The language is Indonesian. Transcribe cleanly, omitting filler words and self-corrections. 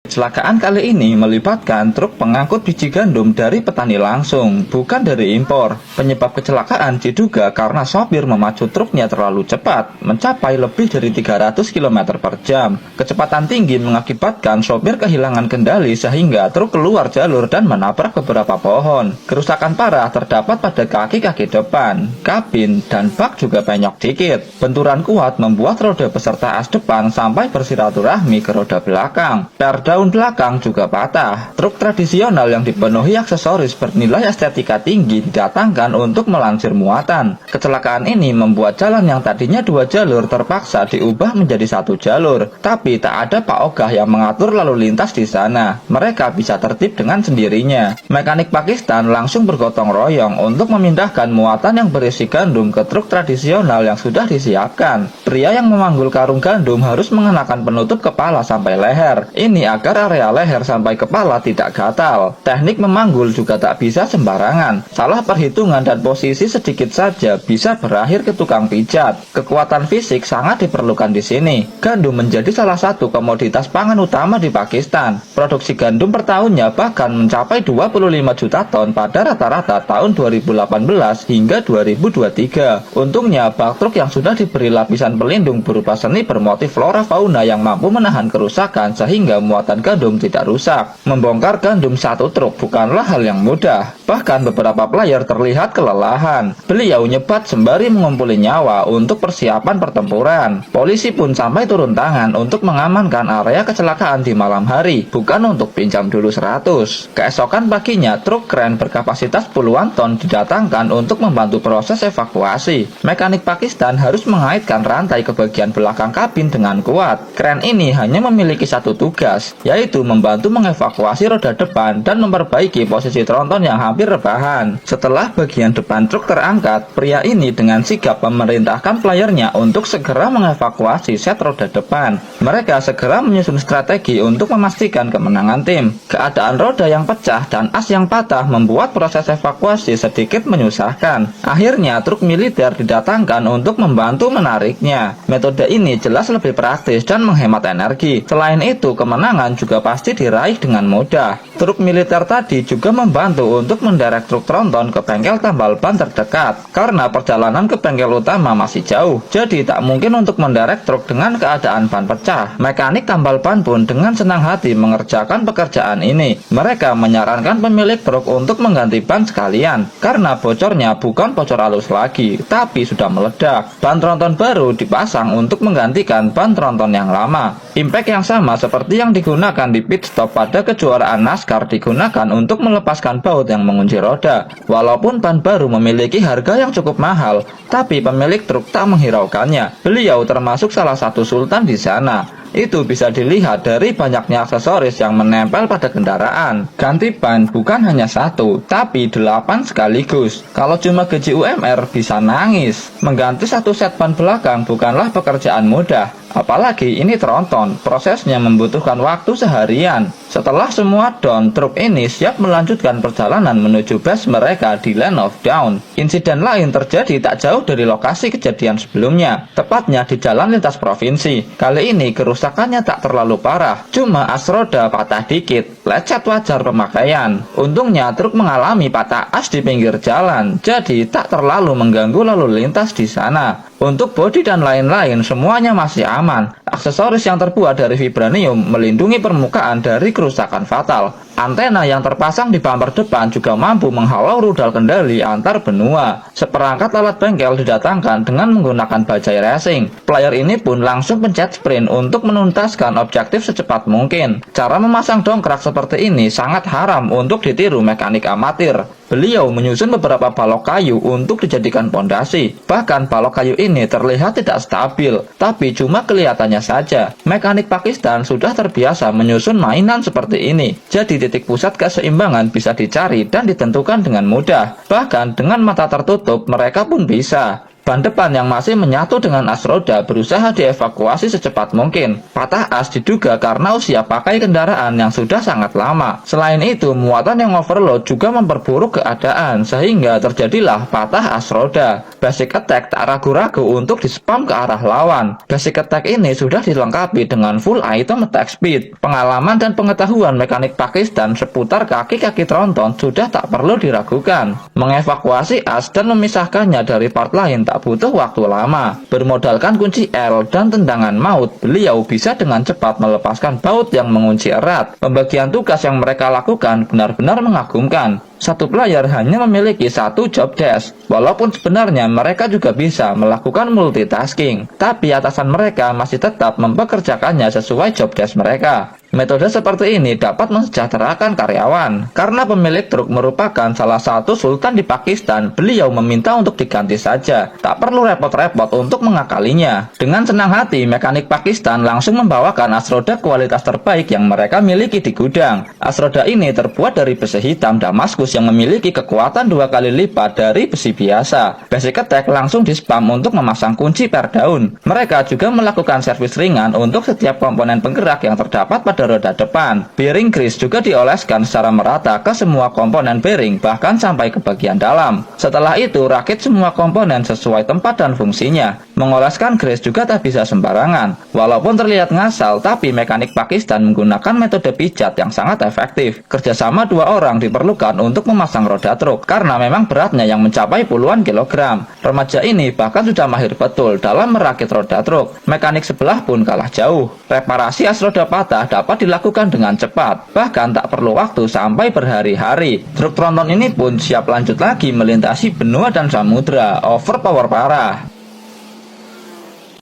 Kecelakaan kali ini melibatkan truk pengangkut biji gandum dari petani langsung, bukan dari impor. Penyebab kecelakaan diduga karena sopir memacu truknya terlalu cepat, mencapai lebih dari 300 km per jam. Kecepatan tinggi mengakibatkan sopir kehilangan kendali sehingga truk keluar jalur dan menabrak beberapa pohon. Kerusakan parah terdapat pada kaki-kaki depan, kabin, dan bak juga penyok dikit. Benturan kuat membuat roda beserta as depan sampai bersiraturahmi ke roda belakang. Daun belakang juga patah. Truk tradisional yang dipenuhi aksesoris bernilai estetika tinggi didatangkan untuk melansir muatan. Kecelakaan ini membuat jalan yang tadinya 2 jalur terpaksa diubah menjadi 1 jalur. Tapi tak ada Pak Ogah yang mengatur lalu lintas di sana. Mereka bisa tertib dengan sendirinya. Mekanik Pakistan langsung bergotong royong untuk memindahkan muatan yang berisi gandum ke truk tradisional yang sudah disiapkan. Pria yang memanggul karung gandum harus mengenakan penutup kepala sampai leher. Ini agar area leher sampai kepala tidak gatal. Teknik memanggul juga tak bisa sembarangan. Salah perhitungan dan posisi sedikit saja bisa berakhir ke tukang pijat. Kekuatan fisik sangat diperlukan di sini. Gandum menjadi salah satu komoditas pangan utama di Pakistan. Produksi gandum per tahunnya bahkan mencapai 25 juta ton pada rata-rata tahun 2018 hingga 2023. Untungnya bak truk yang sudah diberi lapisan pelindung berupa seni bermotif flora fauna yang mampu menahan kerusakan sehingga muatan gandum tidak rusak. Membongkar gandum 1 truk bukanlah hal yang mudah. Bahkan beberapa player terlihat kelelahan. Beliau nyebat sembari mengumpuli nyawa untuk persiapan pertempuran. Polisi pun sampai turun tangan untuk mengamankan area kecelakaan di malam hari, bukan untuk pinjam dulu 100. Keesokan paginya, truk kren berkapasitas puluhan ton didatangkan untuk membantu proses evakuasi. Mekanik Pakistan harus mengaitkan rantai ke bagian belakang kabin dengan kuat. Kren ini hanya memiliki 1 tugas, yaitu membantu mengevakuasi roda depan dan memperbaiki posisi tronton yang hampir rebahan. Setelah bagian depan truk terangkat, pria ini dengan sigap memerintahkan playernya untuk segera mengevakuasi set roda depan. Mereka segera menyusun strategi untuk memastikan kemenangan tim. Keadaan roda yang pecah dan as yang patah membuat proses evakuasi sedikit menyusahkan. Akhirnya truk militer didatangkan untuk membantu menariknya. Metode ini jelas lebih praktis dan menghemat energi. Selain itu, kemenangan juga pasti diraih dengan mudah. Truk militer tadi juga membantu untuk menderek truk tronton ke bengkel tambal ban terdekat, karena perjalanan ke bengkel utama masih jauh, jadi tak mungkin untuk menderek truk dengan keadaan ban pecah. Mekanik tambal ban pun dengan senang hati mengerjakan pekerjaan ini. Mereka menyarankan pemilik truk untuk mengganti ban sekalian, karena bocornya bukan bocor halus lagi, tapi sudah meledak. Ban tronton baru dipasang untuk menggantikan ban tronton yang lama. Impact yang sama seperti yang digunakan di pit stop pada kejuaraan NASCAR digunakan untuk melepaskan baut yang mengunci roda. Walaupun ban baru memiliki harga yang cukup mahal, tapi pemilik truk tak menghiraukannya. Beliau termasuk salah satu sultan di sana. Itu bisa dilihat dari banyaknya aksesoris yang menempel pada kendaraan. Ganti ban bukan hanya 1, tapi 8 sekaligus. Kalau cuma gaji UMR bisa nangis. Mengganti 1 set ban belakang bukanlah pekerjaan mudah. Apalagi ini tronton, prosesnya membutuhkan waktu seharian. Setelah semua down, truk ini siap melanjutkan perjalanan menuju base mereka di Land of Dawn. Insiden lain terjadi tak jauh dari lokasi kejadian sebelumnya, tepatnya di jalan lintas provinsi. Kali ini kerusakannya tak terlalu parah, cuma as roda patah dikit, lecet wajar pemakaian. Untungnya truk mengalami patah as di pinggir jalan, jadi tak terlalu mengganggu lalu lintas di sana. Untuk bodi dan lain-lain semuanya masih aman. Aksesoris yang terbuat dari vibranium melindungi permukaan dari kerusakan fatal. Antena yang terpasang di bumper depan juga mampu menghalau rudal kendali antar benua. Seperangkat alat bengkel didatangkan dengan menggunakan bajai racing. Player ini pun langsung pencet sprint untuk menuntaskan objektif secepat mungkin. Cara memasang dongkrak seperti ini sangat haram untuk ditiru mekanik amatir. Beliau menyusun beberapa balok kayu untuk dijadikan pondasi. Bahkan balok kayu ini terlihat tidak stabil, tapi cuma kelihatannya saja. Mekanik Pakistan sudah terbiasa menyusun mainan seperti ini. Jadi titik pusat keseimbangan bisa dicari dan ditentukan dengan mudah. Bahkan dengan mata tertutup mereka pun bisa. Ban depan yang masih menyatu dengan as roda berusaha dievakuasi secepat mungkin. Patah as diduga karena usia pakai kendaraan yang sudah sangat lama. Selain itu, muatan yang overload juga memperburuk keadaan sehingga terjadilah patah as roda. Basic Attack tak ragu-ragu untuk di-spam ke arah lawan. Basic Attack ini sudah dilengkapi dengan full item attack speed. Pengalaman dan pengetahuan mekanik Pakistan seputar kaki-kaki tronton sudah tak perlu diragukan. Mengevakuasi as dan memisahkannya dari part lain tak butuh waktu lama. Bermodalkan kunci L dan tendangan maut, beliau bisa dengan cepat melepaskan baut yang mengunci erat. Pembagian tugas yang mereka lakukan benar-benar mengagumkan. Satu player hanya memiliki satu job desk. Walaupun sebenarnya mereka juga bisa melakukan multitasking, tapi atasan mereka masih tetap mempekerjakannya sesuai job desk mereka. Metode seperti ini dapat mensejahterakan karyawan. Karena pemilik truk merupakan salah satu sultan di Pakistan, beliau meminta untuk diganti saja. Tak perlu repot-repot untuk mengakalinya. Dengan senang hati, mekanik Pakistan langsung membawakan as roda kualitas terbaik yang mereka miliki di gudang. As roda ini terbuat dari besi hitam Damaskus yang memiliki kekuatan 2 kali lipat dari besi biasa. Basic Attack langsung di-spam untuk memasang kunci per daun. Mereka juga melakukan servis ringan untuk setiap komponen penggerak yang terdapat pada roda depan. Bearing grease juga dioleskan secara merata ke semua komponen bearing, bahkan sampai ke bagian dalam. Setelah itu, rakit semua komponen sesuai tempat dan fungsinya. Mengoleskan grease juga tak bisa sembarangan. Walaupun terlihat ngasal, tapi mekanik Pakistan menggunakan metode pijat yang sangat efektif. Kerjasama 2 orang diperlukan untuk memasang roda truk, karena memang beratnya yang mencapai puluhan kilogram. Remaja ini bahkan sudah mahir betul dalam merakit roda truk. Mekanik sebelah pun kalah jauh. Reparasi as roda patah dapat dilakukan dengan cepat, bahkan tak perlu waktu sampai berhari-hari. Truk tronton ini pun siap lanjut lagi melintasi benua dan samudra. Overpower parah.